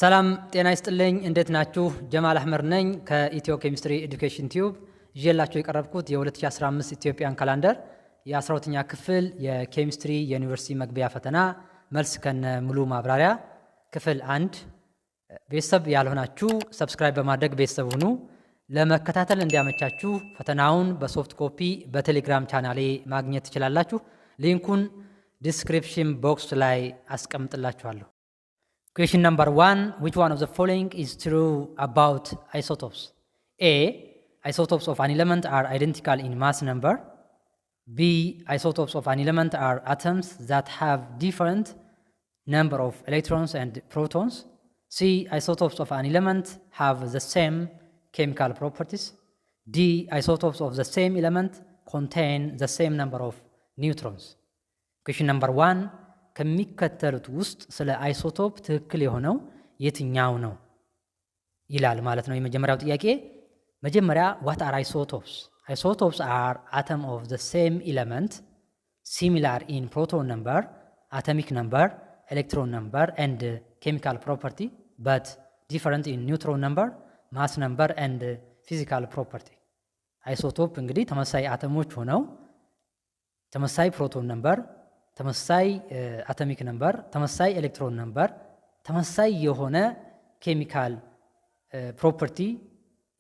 ሰላም ጤና ይስጥልኝ እንዴት ናችሁ? ጀማል አህመድ ነኝ ከኢትዮ ኬሚስትሪ ኤዱኬሽን ቲዩብ ይዤላችሁ የቀረብኩት የ2015 ኢትዮጵያን ካላንደር የ12ኛ ክፍል የኬሚስትሪ የዩኒቨርሲቲ መግቢያ ፈተና መልስ ከነ ሙሉ ማብራሪያ ክፍል 1 ቤተሰብ ያልሆናችሁ ሰብስክራይብ በማድረግ ቤተሰብ ሁኑ። ለመከታተል እንዲያመቻችሁ ፈተናውን በሶፍት ኮፒ በቴሌግራም ቻናሌ ማግኘት ትችላላችሁ። ሊንኩን ዲስክሪፕሽን ቦክስ ላይ አስቀምጥላችኋለሁ። Question number 1, which one of the following is true about isotopes? A, isotopes of an element are identical in mass number. B, isotopes of an element are atoms that have different number of electrons and protons. C, isotopes of an element have the same chemical properties. D, isotopes of the same element contain the same number of neutrons. Question number 1, ከሚከተሉት ውስጥ ስለ አይሶቶፕ ትክክል የሆነው የትኛው ነው ይላል ማለት ነው። የመጀመሪያው ጥያቄ መጀመሪያ what are isotopes? Isotopes are atom of the same element similar in proton number, atomic number, electron number and chemical property but different in neutron number, mass number and physical property. አይሶቶፕ እንግዲህ ተመሳሳይ አተሞች ሆነው ተመሳሳይ ፕሮቶን ነምበር ተመሳሳይ አቶሚክ ነምበር ተመሳሳይ ኤሌክትሮን ነምበር ተመሳሳይ የሆነ ኬሚካል ፕሮፐርቲ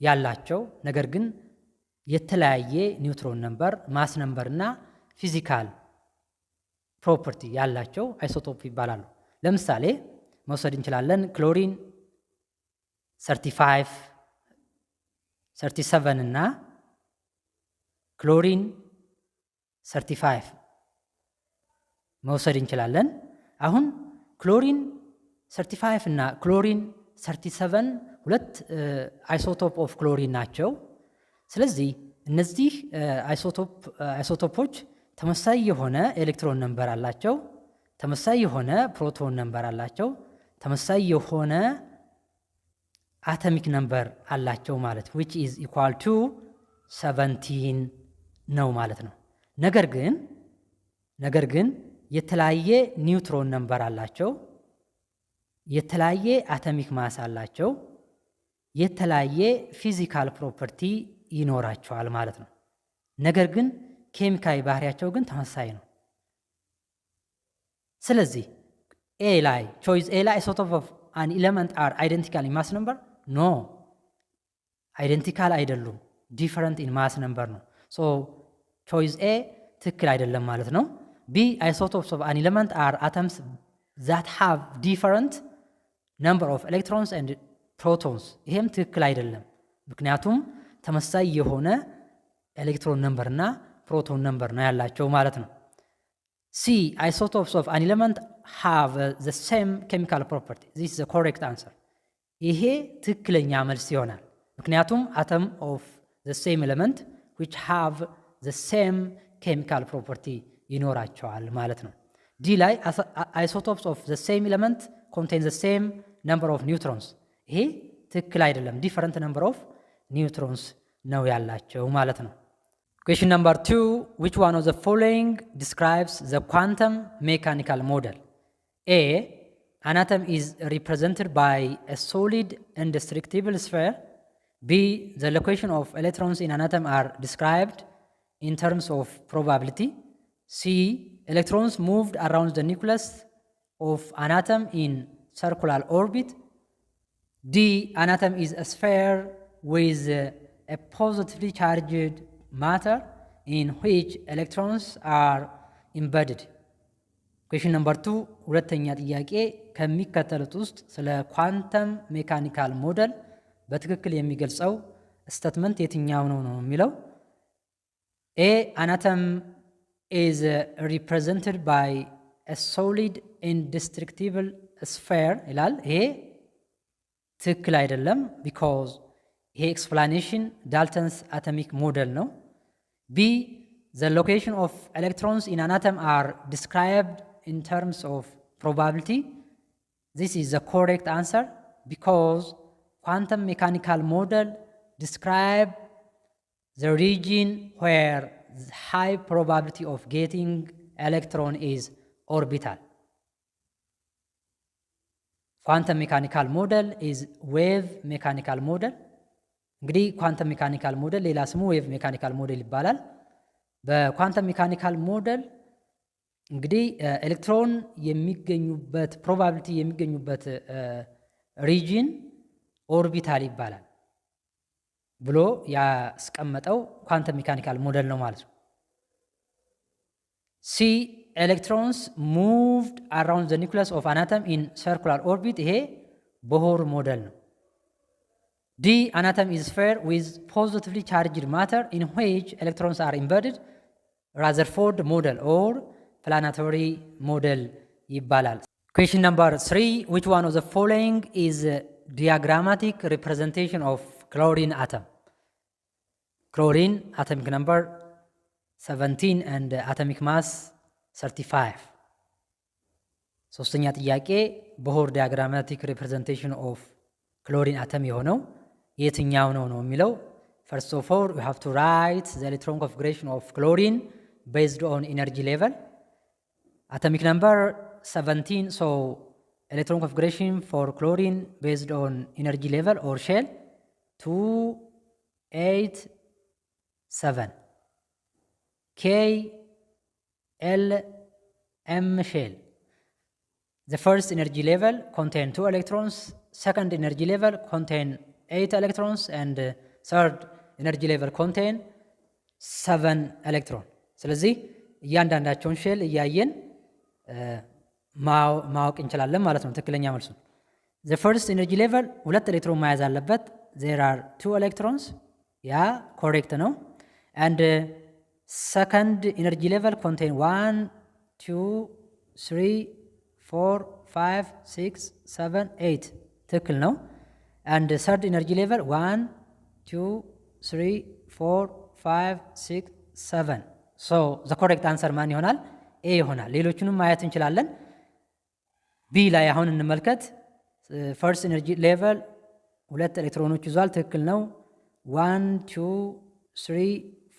ያላቸው ነገር ግን የተለያየ ኒውትሮን ነምበር ማስ ነምበር እና ፊዚካል ፕሮፐርቲ ያላቸው አይሶቶፕ ይባላሉ። ለምሳሌ መውሰድ እንችላለን ክሎሪን 35 37 እና ክሎሪን 35 መውሰድ እንችላለን። አሁን ክሎሪን 35 እና ክሎሪን 37 ሁለት አይሶቶፕ ኦፍ ክሎሪን ናቸው። ስለዚህ እነዚህ አይሶቶፖች ተመሳሳይ የሆነ ኤሌክትሮን ነምበር አላቸው፣ ተመሳሳይ የሆነ ፕሮቶን ነምበር አላቸው፣ ተመሳሳይ የሆነ አቶሚክ ነምበር አላቸው ማለት which is equal to 17 ነው ማለት ነው። ነገር ግን የተለያየ ኒውትሮን ነምበር አላቸው፣ የተለያየ አቶሚክ ማስ አላቸው፣ የተለያየ ፊዚካል ፕሮፐርቲ ይኖራቸዋል ማለት ነው። ነገር ግን ኬሚካዊ ባህሪያቸው ግን ተመሳሳይ ነው። ስለዚህ ቾይስ ኤ ላይ አይሶቶፕ ኦፍ አን ኤሌመንት አር አይደንቲካል ኢን ማስ ነምበር ኖ አይደንቲካል አይደሉም፣ ዲፈረንት ኢን ማስ ነምበር ነው። ሶ ቾይስ ኤ ትክክል አይደለም ማለት ነው። B, isotopes of an element are atoms that have different number of electrons and protons. ይሄም ትክክል አይደለም፣ ምክንያቱም ተመሳሳይ የሆነ ኤሌክትሮን ነምበር እና ፕሮቶን ነምበር ነው ያላቸው ማለት ነው። C, isotopes of an element have the same chemical property. This is the correct answer. ይሄ ትክክለኛ መልስ ይሆናል፣ ምክንያቱም atom of the same element which have the same chemical property ይኖራቸዋል ማለት ነው። ዲ ላይ isotopes of the same element contain the same number of neutrons. ይሄ ትክክል አይደለም፣ different number of neutrons ነው ያላቸው ማለት ነው። Question number 2, which one of the following describes the quantum mechanical model? A, an atom is represented by a solid indestructible sphere. B, the location of electrons in an atom are described in terms of probability. C, electrons moved around the nucleus of an atom in circular orbit. D, an atom is a sphere with a positively charged matter in which electrons are embedded. Question number 2, ሁለተኛ ጥያቄ ከሚከተሉት ውስጥ ስለ ኳንተም ሜካኒካል ሞዴል በትክክል የሚገልጸው ስቴትመንት የትኛው ነው የሚለው። A, an atom is represented by a solid indestructible sphere ይላል። ይሄ ትክክል አይደለም because ይሄ explanation ዳልተንስ atomic model ነው። B, the location of electrons in an atom are described in terms of probability. This is the correct answer because quantum mechanical model describe the region where the high probability of getting electron is orbital. ኳንተም ሜካኒካል ሞዴል ኢዝ ዌቭ ሜካኒካል ሞዴል። እንግዲህ ኳንተም ሜካኒካል ሞዴል ሌላ ስሙ ዌቭ ሜካኒካል ሞዴል ይባላል። በኳንተም ሜካኒካል ሞዴል እንግዲህ ኤሌክትሮን የሚገኙበት ፕሮባቢሊቲ የሚገኙበት ሪጅን ኦርቢታል ይባላል ብሎ ያስቀመጠው ኳንተም ሜካኒካል ሞዴል ነው ማለት ነው። ሲ ኤሌክትሮንስ ሙቭድ አራውንድ ዘ ኒውክለስ ኦፍ አን አተም ኢን ሰርኩላር ኦርቢት፣ ይሄ ቦሆር ሞዴል ነው። ዲ አን አተም ኢዝ ስፌር ዊዝ ፖዚቲቭሊ ቻርጅድ ማተር ኢን ዊች ኤሌክትሮንስ አር ኢምበድድ፣ ራዘርፎርድ ሞዴል ኦር ፕላናቶሪ ሞዴል ይባላል። ኩዌሽን ነምበር 3 which one of the following is a diagrammatic representation of chlorine atom? Chlorine atomic number 17 and atomic mass 35. ሶስተኛ ጥያቄ ቦሆር ዲያግራማቲክ ሪፕሬዘንቴሽን ኦፍ ክሎሪን አተም የሆነው የትኛው ነው የሚለው። first of all we have to write the electron configuration of chlorine based on energy level. Atomic number 17, so electron configuration for chlorine based on energy level or shell 2, 8, 7. K, L, M shell. The first energy level contain 2 electrons, second energy level contain 8 electrons, and third energy level contain 7 electrons. ስለዚህ እያንዳንዳቸውን ሼል እያየን ማወቅ እንችላለን ማለት ነው ትክክለኛ መልሱ። the first energy level 2 ኤሌክትሮን መያዝ አለበት። there are 2 electrons፣ ያ ኮሬክት ነው። and second energy level contain 1, 2, 3, 4, 5, 6, 7, 8 ትክክል ነው። and third energy level 1, 2, 3, 4, 5, 6, 7 so the correct answer ማን ይሆናል? ኤ ይሆናል። ሌሎቹንም ማየት እንችላለን። ቢ ላይ አሁን እንመልከት። ፈርስት ኤነርጂ ሌቨል 2 ኤሌክትሮኖች ይዟል፣ ትክክል ነው። 1 2 3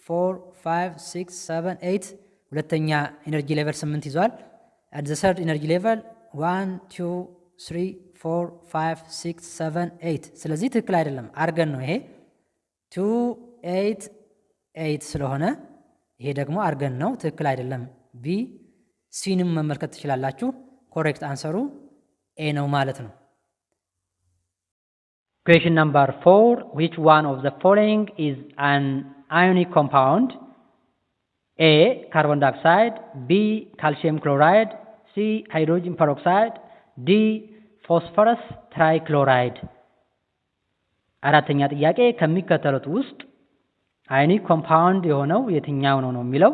4 5 6 7 8 ሁለተኛ ኤነርጂ ሌቨል 8 ይዟል። at the third energy level 1 2 3 4 5 6 7 8 ስለዚህ ትክክል አይደለም፣ አርገን ነው። ይሄ 2 8 8 ስለሆነ ይሄ ደግሞ አርገን ነው፣ ትክክል አይደለም። ቢ ሲንም መመልከት ትችላላችሁ። ኮሬክት አንሰሩ ኤ ነው ማለት ነው። question number 4 which one of the following is an ionic compound? A carbon dioxide, B calcium chloride, C hydrogen peroxide, D phosphorus trichloride። አራተኛ ጥያቄ ከሚከተሉት ውስጥ ionic compound የሆነው የትኛው ነው የሚለው።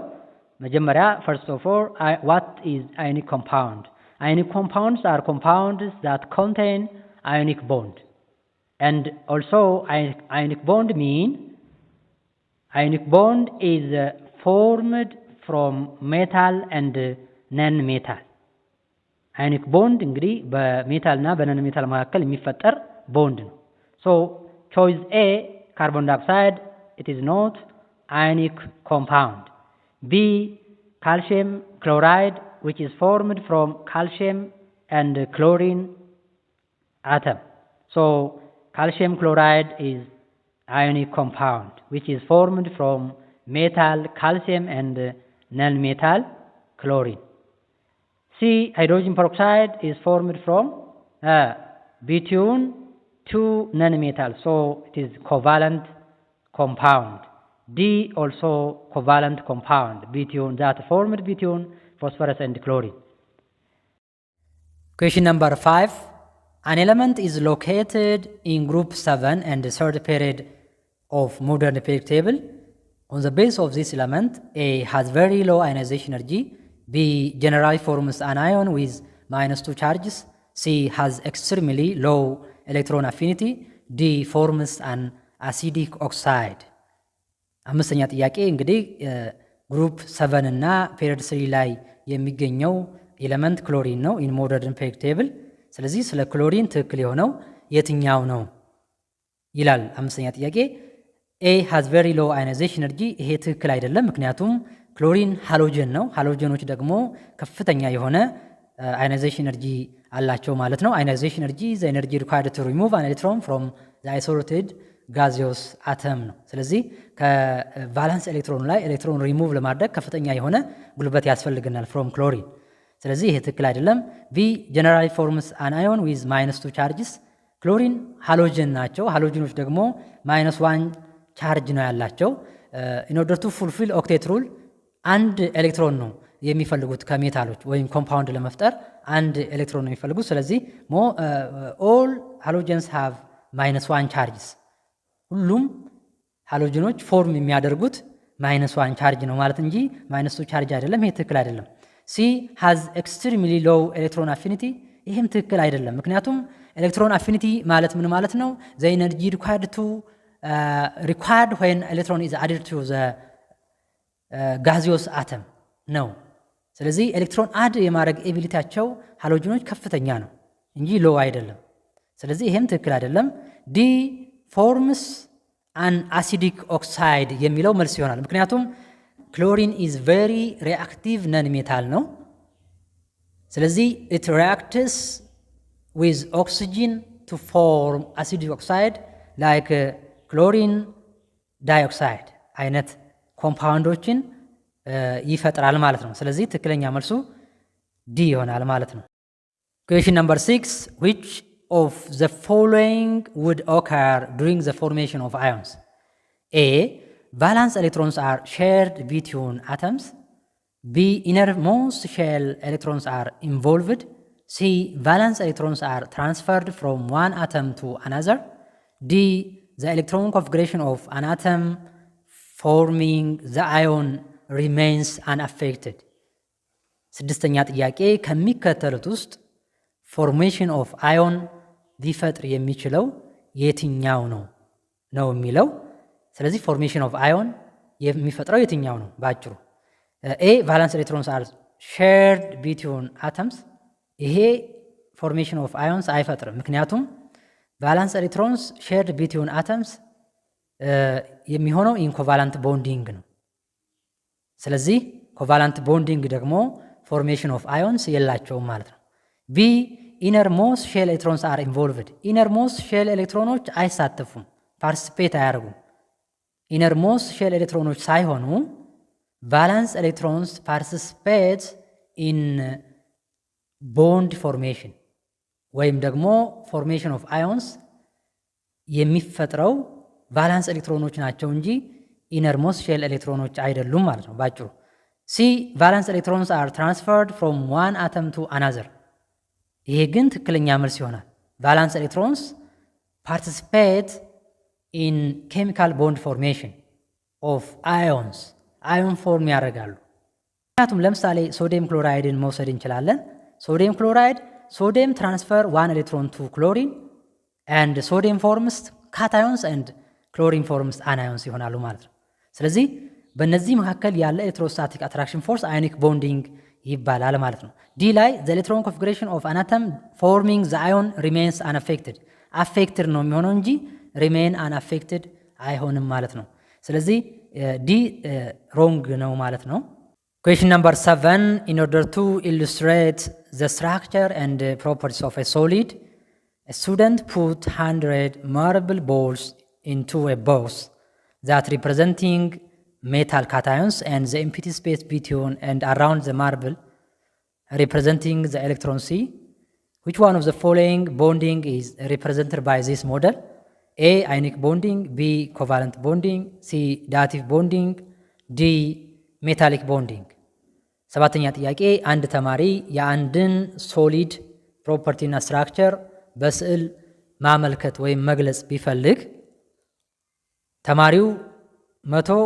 መጀመሪያ first of all what is ionic compound? Ionic compounds are compounds that contain ionic bond, and also ionic bond is formed from metal and non-metal. ionic bond እንግዲህ በሜታልና በነን ሜታል መካከል የሚፈጠር ቦንድ ነው። so choice A carbon dioxide, it is not ionic compound. B calcium chloride, which is formed from calcium and chlorine atom. So calcium chloride is ionic compound which is formed from metal calcium and non-metal chlorine. C hydrogen peroxide is formed from between 2 non-metal, so it is covalent compound. D also covalent compound between that formed between phosphorus and chlorine. Question number 5. An element is located in group 7 and the third period of modern periodic table. On the base of this element, A has very low ionization energy, B generally forms an ion with -2 charges, C has extremely low electron affinity, D forms an acidic oxide. አምስተኛ ጥያቄ እንግዲህ ግሩፕ 7 እና ፔሪድ 3 ላይ የሚገኘው ኤሌመንት ክሎሪን ነው ኢን ሞደርን ፔሪዮዲክ ቴብል። ስለዚህ ስለ ክሎሪን ትክክል የሆነው የትኛው ነው ይላል አምስተኛ ጥያቄ። ኤ has very low ionization energy፣ ይሄ ትክክል አይደለም፣ ምክንያቱም ክሎሪን ሃሎጀን ነው። ሃሎጀኖች ደግሞ ከፍተኛ የሆነ ionization energy አላቸው ማለት ነው። አዮናይዜሽን ኤነርጂ ዘ ኤነርጂ ሪኳየርድ ቱ ሪሙቭ አን ኤሌክትሮን ፍሮም ዘ አይሶሌትድ ጋዚዮስ አተም ነው። ስለዚህ ከቫላንስ ኤሌክትሮን ላይ ኤሌክትሮን ሪሙቭ ለማድረግ ከፍተኛ የሆነ ጉልበት ያስፈልገናል ፍሮም ክሎሪን። ስለዚህ ይሄ ትክክል አይደለም። ቢ ጀነራሊ ፎርምስ አን አዮን ዊዝ -2 ቻርጅስ። ክሎሪን ሃሎጅን ናቸው። ሃሎጅኖች ደግሞ -1 ቻርጅ ነው ያላቸው። ኢን ኦርደር ቱ ፉልፊል ኦክቴት ሩል አንድ ኤሌክትሮን ነው የሚፈልጉት ከሜታሎች ወይም ኮምፓውንድ ለመፍጠር አንድ ኤሌክትሮን ነው የሚፈልጉት። ስለዚህ ኦል ሃሎጀንስ ሃቭ -1 ቻርጅስ። ሁሉም ሃሎጅኖች ፎርም የሚያደርጉት -1 ቻርጅ ነው ማለት እንጂ -2 ቻርጅ አይደለም። ይሄ ትክክል አይደለም። ሲ ሃዝ ኤክስትሪምሊ ሎው ኤሌክትሮን አፊኒቲ። ይህም ትክክል አይደለም። ምክንያቱም ኤሌክትሮን አፊኒቲ ማለት ምን ማለት ነው? ዘ ኤነርጂ ሪኳርድ ዌን ኤሌክትሮን ኢዝ አድድ ቱ ዘ ጋዚዮስ አተም ነው። ስለዚህ ኤሌክትሮን አድ የማድረግ ኤቢሊቲያቸው ሃሎጅኖች ከፍተኛ ነው እንጂ ሎው አይደለም። ስለዚህ ይሄም ትክክል አይደለም። ዲ ፎርምስ አን አሲዲክ ኦክሳይድ የሚለው መልስ ይሆናል። ምክንያቱም ክሎሪን ኢዝ ቬሪ ሪአክቲቭ ነን ሜታል ነው። ስለዚህ ኢት ሪአክትስ ዊዝ ኦክሲጂን ቱ ፎርም አሲዲክ ኦክሳይድ ላይክ ክሎሪን ዳይኦክሳይድ አይነት ኮምፓውንዶችን ይፈጥራል ማለት ነው። ስለዚህ ትክክለኛ መልሱ ዲ ይሆናል ማለት ነው። ኩዌሽን ነምበር 6 which of the following would occur during the formation of ions? A. Valence electrons are shared between atoms. B. Innermost shell electrons are involved. C. Valence electrons are transferred from one atom to another. D. The electron configuration of an atom forming the ion remains unaffected. ስድስተኛ ጥያቄ ከሚከተሉት ውስጥ ፎርሜሽን ኦፍ አዮን ሊፈጥር የሚችለው የትኛው ነው የሚለው። ስለዚህ ፎርሜሽን ኦፍ አዮን የሚፈጥረው የትኛው ነው? ባጭሩ ኤ ቫላንስ ኤሌክትሮንስ አር ሼርድ ቢትዊን አተምስ። ይሄ ፎርሜሽን ኦፍ አዮንስ አይፈጥርም። ምክንያቱም ቫላንስ ኤሌክትሮንስ ሼርድ ቢትዊን አተምስ የሚሆነው ኢንኮቫላንት ቦንዲንግ ነው። ስለዚህ ኮቫላንት ቦንዲንግ ደግሞ ፎርሜሽን ኦፍ አዮንስ የላቸውም ማለት ነው። ቢ ኢነርሞስት ሼል ኤሌክትሮንስ አር ኢንቮልቭድ። ኢነርሞስት ሼል ኤሌክትሮኖች አይሳተፉም፣ ፓርቲሲፔት አያደርጉም። ኢነርሞስት ሼል ኤሌክትሮኖች ሳይሆኑ ቫላንስ ኤሌክትሮንስ ፓርቲሲፔት ኢን ቦንድ ፎርሜሽን ወይም ደግሞ ፎርሜሽን ኦፍ አዮንስ የሚፈጥረው ቫላንስ ኤሌክትሮኖች ናቸው እንጂ ኢነርሞስት ሼል ኤሌክትሮኖች አይደሉም ማለት ነው ባጭሩ። ሲ ቫላንስ ኤሌክትሮንስ አር ትራንስፈርድ ፍሮም ዋን አተም ቱ አናዘር። ይሄ ግን ትክክለኛ መልስ ይሆናል። ቫላንስ ኤሌክትሮንስ ፓርቲሲፔት ኢን ኬሚካል ቦንድ ፎርሜሽን ኦፍ አዮንስ፣ አዮን ፎርም ያደርጋሉ። ምክንያቱም ለምሳሌ ሶዲየም ክሎራይድን መውሰድ እንችላለን። ሶዲየም ክሎራይድ ሶዲየም ትራንስፈር ዋን ኤሌክትሮን ቱ ክሎሪን ኤንድ ሶዲየም ፎርምስ ካታዮንስ ኤንድ ክሎሪን ፎርምስ አናዮንስ ይሆናሉ ማለት ነው። ስለዚህ በእነዚህ መካከል ያለ ኤሌክትሮስታቲክ አትራክሽን ፎርስ አዮኒክ ቦንዲንግ ይባላል ማለት ነው። ዲ ላይ ዘ ኤሌክትሮን ኮንፊግሬሽን ኦፍ አን አተም ፎርሚንግ ዘ አዮን ሪሜንስ አንአፌክትድ። አፌክትድ ነው የሚሆነው እንጂ ሪሜን አንአፌክትድ አይሆንም ማለት ነው። ስለዚህ ዲ ሮንግ ነው ማለት ነው። ኩዌሽን ነምበር 7 ኢን ኦርደር ቱ ኢሉስትሬት ዘ ስትራክቸር ኤንድ ፕሮፐርቲስ ኦፍ ኤ ሶሊድ a student put 100 marble balls into a box that representing metal cations and the empty space between and around the marble representing the electron C. Which one of the following bonding is represented by this model? A. Ionic bonding. B. Covalent bonding. C. Dative bonding. D. Metallic bonding. ሰባተኛ ጥያቄ አንድ ተማሪ የአንድን ሶሊድ ፕሮፐርቲና ስትራክቸር በስዕል ማመልከት ወይም መግለጽ ቢፈልግ ተማሪው 100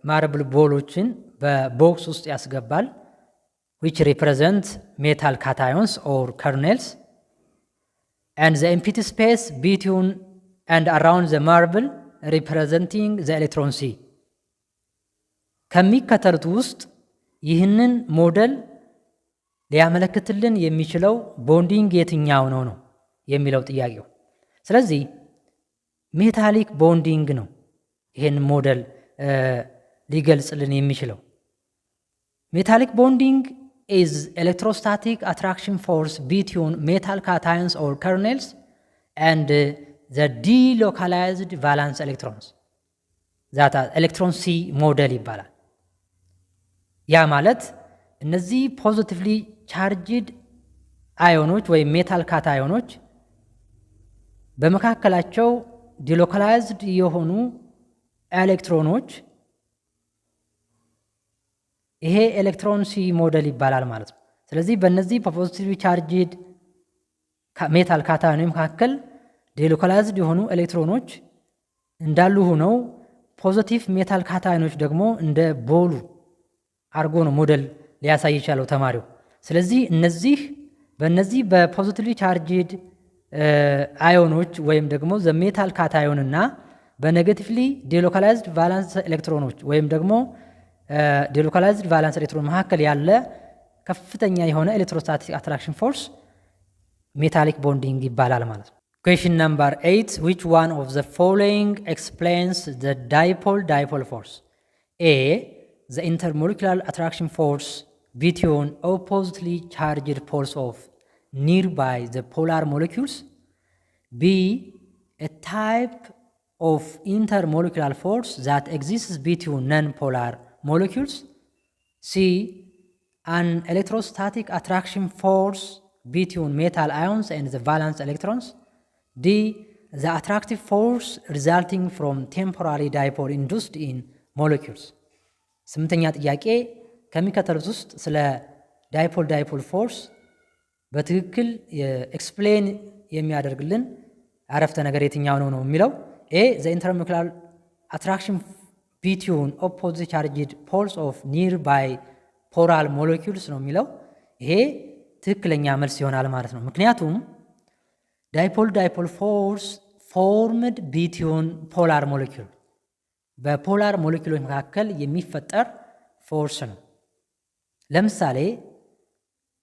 ማርብል ቦሎችን በቦክስ ውስጥ ያስገባል which represent metal cations or kernels and the empty space between and around the marble representing the electron C. ከሚከተሉት ውስጥ ይህንን ሞዴል ሊያመለክትልን የሚችለው ቦንዲንግ የትኛው ነው የሚለው ጥያቄው። ስለዚህ ሜታሊክ ቦንዲንግ ነው ይህን ሞዴል ሊገልጽልን የሚችለው። ሜታሊክ ቦንዲንግ is electrostatic attraction force between metal cations or kernels and the delocalized valence electrons that are electron C model ይባላል። ያ ማለት እነዚህ ፖዚቲቭሊ ቻርጅድ አዮኖች ወይም ሜታል ካታዮኖች በመካከላቸው ዲሎካላይዝድ የሆኑ ኤሌክትሮኖች ይሄ ኤሌክትሮን ሲ ሞዴል ይባላል ማለት ነው። ስለዚህ በእነዚህ በፖዚቲቭሊ ቻርጅድ ሜታል ካታዮኖች መካከል ዲሎካላይዝድ የሆኑ ኤሌክትሮኖች እንዳሉ ሆነው ፖዚቲቭ ሜታል ካታዮኖች ደግሞ እንደ ቦሉ አርጎ ነው ሞዴል ሊያሳይ ይችላል ተማሪው። ስለዚህ በእነዚህ በፖዚቲቭሊ ቻርጅድ አዮኖች ወይም ደግሞ ዘሜታል ካታዮን እና በኔጌቲቭሊ ዲሎካላይዝድ ቫላንስ ኤሌክትሮኖች ወይም ደግሞ ዲሎካላይዝድ ቫላንስ ኤሌክትሮን መካከል ያለ ከፍተኛ የሆነ ኤሌክትሮስታቲክ አትራክሽን ፎርስ ሜታሊክ ቦንዲንግ ይባላል ማለት ነው። Question number 8. Which one of the following explains the dipole force? A. The intermolecular attraction force between oppositely charged poles of nearby the polar molecules. B. A type of intermolecular force that exists between non-polar molecules. C. An electrostatic attraction force between metal ions and the valence electrons. D. The attractive force resulting from temporary dipole induced in molecules. ስምንተኛ ጥያቄ ከሚከተሉት ውስጥ ስለ ዳይፖል ፎርስ በትክክል ኤክስፕሌን የሚያደርግልን አረፍተ ነገር የትኛው ነው የሚለው። ኤ ዘ ኢንተርሞለኪውላር አትራክሽን ቢትዊን ኦፖዚት ቻርጅድ ፖልስ ኦፍ ኒር ባይ ፖላር ሞለኪውልስ ነው የሚለው። ይሄ ትክክለኛ መልስ ይሆናል ማለት ነው። ምክንያቱም ዳይፖል ፎርስ ፎርምድ ቢትዊን ፖላር ሞለኪውል በፖላር ሞለኪውሎች መካከል የሚፈጠር ፎርስ ነው። ለምሳሌ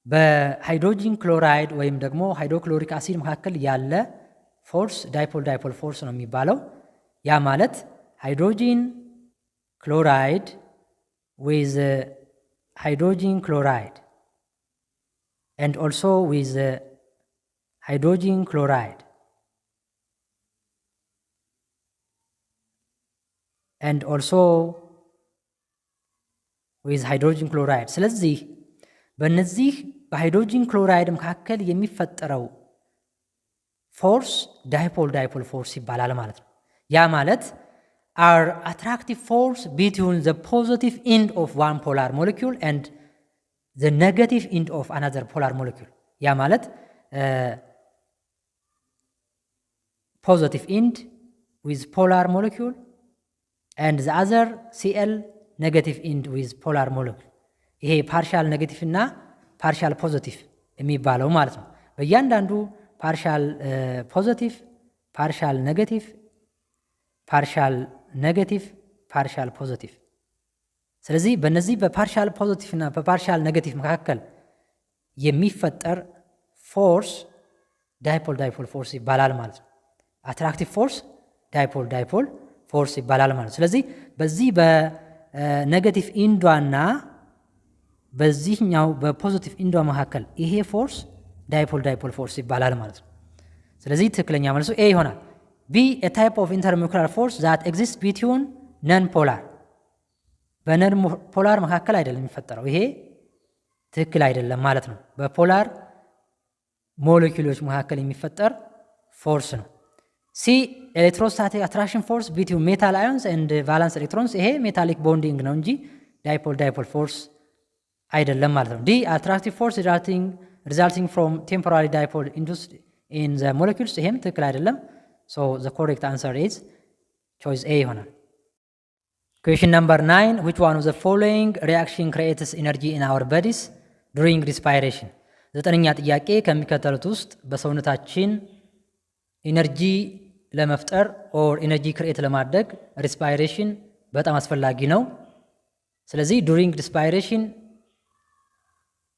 በሃይድሮጂን ክሎራይድ ወይም ደግሞ ሃይድሮክሎሪክ አሲድ መካከል ያለ ፎርስ ዳይፖል ፎርስ ነው የሚባለው። ያ ማለት ሃይድሮጂን ክሎራይድ with hydrogen chloride and also with hydrogen chloride and also with hydrogen chloride። ስለዚህ በእነዚህ በሃይድሮጂን ክሎራይድ መካከል የሚፈጠረው ፎርስ ዳይፖል ፎርስ ይባላል ማለት ነው። ያ ማለት are attractive force between the positive end of one polar molecule and the negative end of another polar molecule። ያ ማለት positive end with polar molecule and the other Cl negative end with polar molecule። ይሄ ፓርሻል ኔጌቲቭ እና ፓርሻል ፖዚቲቭ የሚባለው ማለት ነው። በእያንዳንዱ ፓርሻል ፖዚቲቭ፣ ፓርሻል ኔጌቲቭ፣ ፓርሻል ፖዚቲቭ። ስለዚህ በእነዚህ በፓርሻል ፖዚቲቭ እና በፓርሻል ኔጌቲቭ መካከል የሚፈጠር ፎርስ ዳይፖል ፎርስ ይባላል ማለት ነው። አትራክቲቭ ፎርስ ዳይፖል ፎርስ ይባላል ማለት ነው። ስለዚህ በዚህ በኔጌቲቭ ኢንዷና በዚህኛው በፖዚቲቭ ኢንዷ መካከል ይሄ ፎርስ ዳይፖል ፎርስ ይባላል ማለት ነው። ስለዚህ ትክክለኛ መልሱ ኤ ይሆናል። ቢ a type of intermolecular force that exists between non-polar በነን ፖላር መካከል አይደለም የሚፈጠረው። ይሄ ትክክል አይደለም ማለት ነው። በፖላር ሞለኪውሎች መካከል የሚፈጠር ፎርስ ነው። ሲ ኤሌክትሮስታቲክ አትራክሽን ፎርስ ቢትዊን ሜታል አዮንስ ኤንድ ቫላንስ ኤሌክትሮንስ ይሄ ሜታሊክ ቦንዲንግ ነው እንጂ ዳይፖል ፎርስ አይደለም ማለት ነው። ዲ አትራክቲቭ ፎርስ ሪዛልቲንግ ፍሮም ቴምፖራሪ ዳይፖል ኢንዱስድ ኢን ዘ ሞለኪውልስ ይሄም ትክክል አይደለም። ሶ ዘ ኮሬክት አንሰር ኢዝ ቾይስ ኤ ይሆናል። Question number 9. Which one of the following reaction creates energy in our bodies during respiration? ዘጠነኛ ጥያቄ ከሚከተሉት ውስጥ በሰውነታችን ኢነርጂ ለመፍጠር ኦር ኢነርጂ ክሬት ለማድረግ ሪስፓይሬሽን በጣም አስፈላጊ ነው። ስለዚህ ዱሪንግ ሪስፓይሬሽን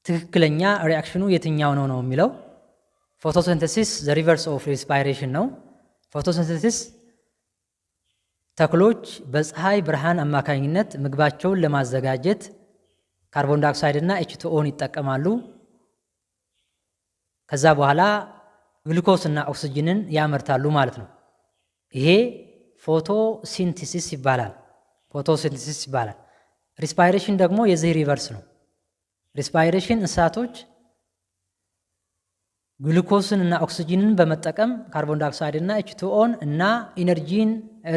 ትክክለኛ ሪአክሽኑ የትኛው ነው የሚለው ፎቶሲንተሲስ ዘ ሪቨርስ ኦፍ ሪስፓይሬሽን ነው። ፎቶሲንተሲስ ተክሎች በፀሐይ ብርሃን አማካኝነት ምግባቸውን ለማዘጋጀት ካርቦን ዳይኦክሳይድ እና H2Oን ይጠቀማሉ። ከዛ በኋላ ግሉኮስ እና ኦክሲጅንን ያመርታሉ ማለት ነው። ይሄ ፎቶሲንተሲስ ይባላል። ፎቶሲንተሲስ ይባላል። ሪስፓይሬሽን ደግሞ የዚህ ሪቨርስ ነው። ሪስፓይሬሽን እንስሳቶች ግሉኮስን እና ኦክሲጅንን በመጠቀም ካርቦን ዳይኦክሳይድ እና H2Oን እና ኢነርጂን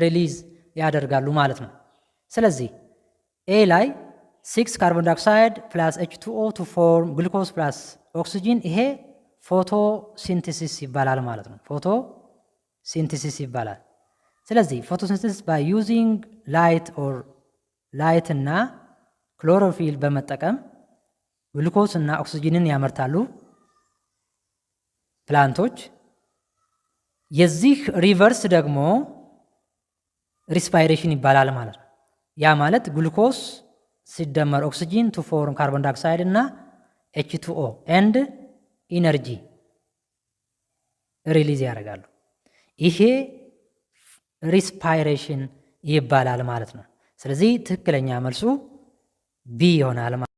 ሪሊዝ ያደርጋሉ ማለት ነው። ስለዚህ ኤ ላይ 6 ካርቦን ዳይኦክሳይድ ፕላስ H2O ቱ ፎርም ግሉኮስ ፕላስ ኦክሲጅን ይሄ ፎቶሲንተሲስ ይባላል ማለት ነው። ፎቶሲንተሲስ ይባላል። ስለዚህ ፎቶሲንተሲስ ባይ ዩዚንግ ላይት እና ክሎሮፊል በመጠቀም ግሉኮስ እና ኦክሲጅንን ያመርታሉ ፕላንቶች። የዚህ ሪቨርስ ደግሞ ሪስፓይሬሽን ይባላል ማለት ነው። ያ ማለት ግሉኮስ ሲደመር ኦክሲጅን ቱ ፎርም ካርቦን ዳይኦክሳይድ እና H2O ኤንድ ኢነርጂ ሪሊዝ ያደርጋሉ። ይሄ ሪስፓይሬሽን ይባላል ማለት ነው። ስለዚህ ትክክለኛ መልሱ ቢ ይሆናል ማለት ነው።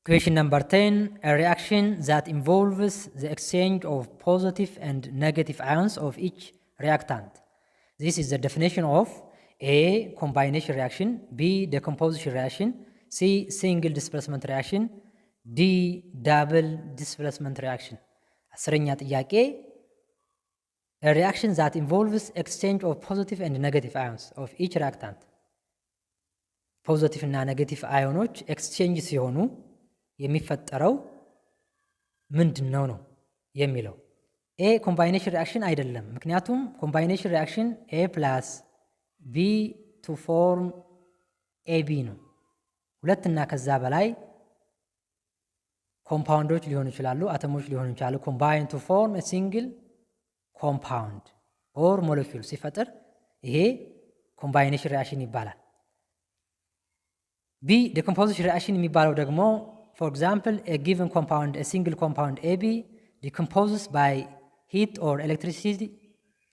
Question number 10, a reaction that involves the exchange of positive and negative ions of each reactant. This is the definition of A. Combination reaction, B. Decomposition reaction, C. Single displacement reaction, D. Double displacement reaction. አስረኛ ጥያቄ a reaction that involves exchange of positive and negative ions of each reactant. ፖዚቲቭ እና ኔጌቲቭ አዮኖች ኤክስቼንጅ ሲሆኑ የሚፈጠረው ምንድነው ነው የሚለው። ኤ ኮምባይኔሽን ሪአክሽን አይደለም። ምክንያቱም ኮምባይኔሽን ሪአክሽን ኤ ፕላስ ቢ ቱ ፎርም ኤቢ ነው። ሁለት እና ከዛ በላይ ኮምፓውንዶች ሊሆኑ ይችላሉ፣ አተሞች ሊሆኑ ይችላሉ። ኮምባይን ቱ ፎርም ኤ ሲንግል ኮምፓውንድ ኦር ሞለኪውል ሲፈጥር ይሄ ኮምባይኔሽን ሪአክሽን ይባላል። ቢ ዲኮምፖዚሽን ሪአክሽን የሚባለው ደግሞ for example a given compound, a single compound AB decomposes by heat or electricity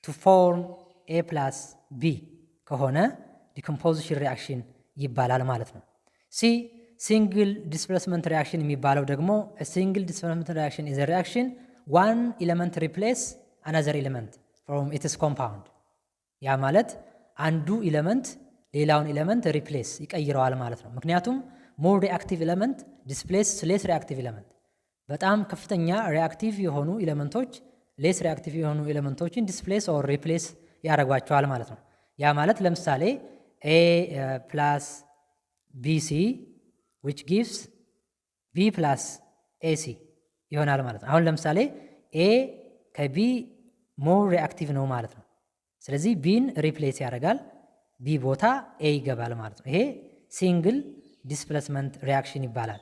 to form A plus B ከሆነ ዲኮምፖዚሽን ሪአክሽን ይባላል ማለት ነው። ሲ ሲንግል ዲስፕሌስመንት ሪአክሽን የሚባለው ደግሞ a single displacement reaction is a reaction one element replace another element from its compound። ያ ማለት አንዱ ኤሌመንት ሌላውን ኤሌመንት ሪፕሌስ ይቀይረዋል ማለት ነው። ምክንያቱም ሞር ሪአክቲቭ ኤሌመንት ዲስፕሌስ ሌስ ሪአክቲቭ ኤሌመንት፣ በጣም ከፍተኛ ሪአክቲቭ የሆኑ ኤሌመንቶች ሌስ ሪአክቲቭ የሆኑ ኤሌመንቶችን ዲስፕሌስ ኦር ሪፕሌስ ያደርጓቸዋል ማለት ነው። ያ ማለት ለምሳሌ ኤ ፕላስ ቢሲ which gives ቢ ፕላስ ኤሲ ይሆናል ማለት ነው። አሁን ለምሳሌ ኤ ከቢ ሞር ሪአክቲቭ ነው ማለት ነው። ስለዚህ ቢን ሪፕሌስ ያደርጋል፣ ቢ ቦታ ኤ ይገባል ማለት ነው። ይሄ ሲንግል ዲስፕሌስመንት ሪአክሽን ይባላል።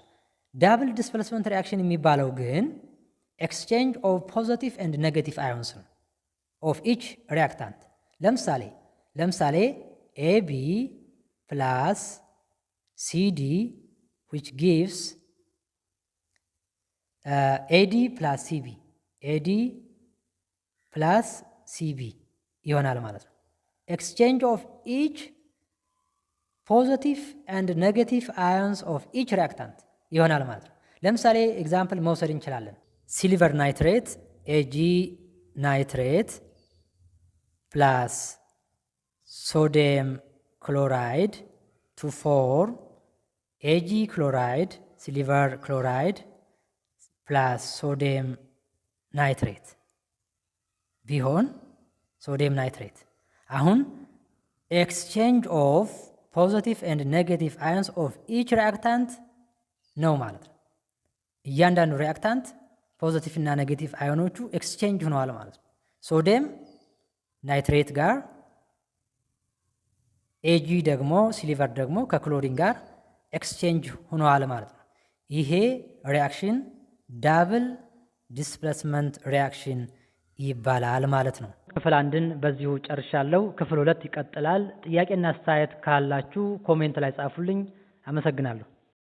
ዳብል ዲስፕሌስመንት ሪአክሽን የሚባለው ግን ኤክስቼንጅ ኦፍ ፖዚቲቭ ኤንድ ኔጌቲቭ አዮንስ ነው ኦፍ ኢች ሪአክታንት። ለምሳሌ ኤቢ ፕላስ ሲዲ which gives AD plus CB AD plus CB ይሆናል ማለት ነው። ኤክስቼንጅ ኦፍ ኢች ፖዚቲቭ ኤንድ ኔጌቲቭ አዮንስ ኦፍ ኢች ሪአክታንት ይሆናል ማለት ነው። ለምሳሌ ኤግዛምፕል መውሰድ እንችላለን። ሲልቨር ናይትሬት ኤጂ ናይትሬት ፕላስ ሶዲየም ክሎራይድ ቱ ፎርም ኤጂ ክሎራይድ ሲልቨር ክሎራይድ ፕላስ ሶዲየም ናይትሬት ቢሆን ሶዲየም ናይትሬት። አሁን ኤክስቼንጅ ኦፍ ፖዚቲቭ ኤንድ ኔጌቲቭ አዮንስ ኦፍ ኢች ሪአክታንት ነው ማለት ነው። እያንዳንዱ ሪአክታንት ፖዚቲቭ እና ኔጌቲቭ አዮኖቹ ኤክስቼንጅ ሆነዋል ማለት ነው። ሶዲየም ናይትሬት ጋር፣ ኤጂ ደግሞ ሲልቨር ደግሞ ከክሎሪን ጋር ኤክስቼንጅ ሆነዋል ማለት ነው። ይሄ ሪአክሽን ዳብል ዲስፕሌስመንት ሪአክሽን ይባላል ማለት ነው። ክፍል አንድን በዚሁ ጨርሻለሁ። ክፍል 2 ይቀጥላል። ጥያቄና አስተያየት ካላችሁ ኮሜንት ላይ ጻፉልኝ። አመሰግናለሁ።